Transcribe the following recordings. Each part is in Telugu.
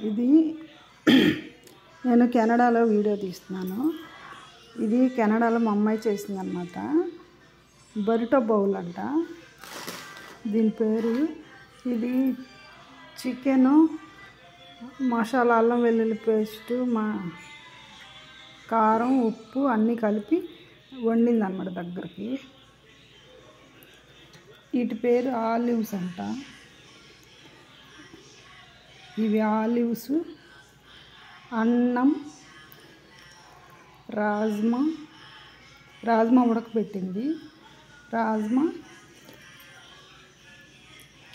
ఇది నేను కెనడాలో వీడియో తీస్తున్నాను. ఇది కెనడాలో మా అమ్మాయి చేసిందనమాట. బరిటో బౌల్ అంట దీని పేరు. ఇది చికెను, మసాలా, అల్లం వెల్లుల్లి పేస్టు, కారం, ఉప్పు అన్నీ కలిపి వండిందనమాట దగ్గరికి. వీటి పేరు ఆలివ్స్ అంట. ఇవి ఆలివ్స్, అన్నం, రాజ్మా ఉడకబెట్టింది, రాజ్మా,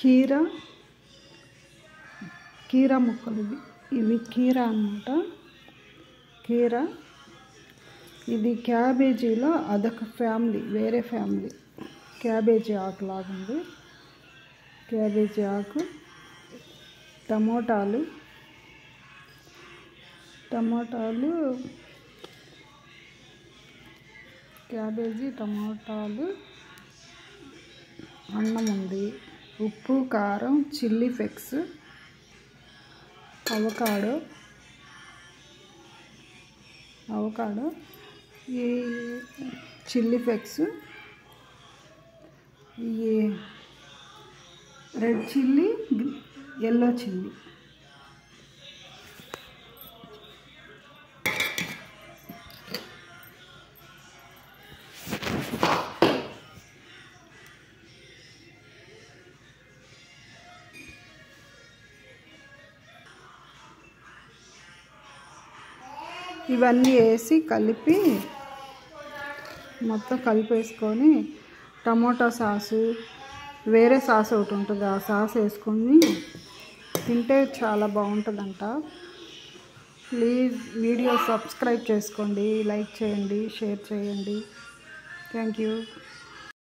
కీరా ముక్కలు. ఇవి కీరా అన్నమాట. కీరా. ఇది క్యాబేజీలో అదొక ఫ్యామిలీ, వేరే ఫ్యామిలీ. క్యాబేజీ ఆకు లాగుంది. క్యాబేజీ ఆకు, టమోటాలు, క్యాబేజీ, టమోటాలు, అన్నం ఉంది, ఉప్పు, కారం, చిల్లీ ఫ్లేక్స్, అవకాడో, ఈ చిల్లీ ఫ్లేక్స్, ఈ రెడ్ చిల్లీ, ఎల్లో చిల్లీ. ఇవన్నీ వేసి కలిపి మొత్తం కలిపేసుకొని టమోటా సాసు, వేరే సాస్ ఒకటి ఉంటుంది, ఆ సాస్ వేసుకొని తింటే చాలా బాగుంటుందంట. ప్లీజ్ వీడియో సబ్స్క్రైబ్ చేసుకోండి, లైక్ చేయండి, షేర్ చేయండి. Thank you.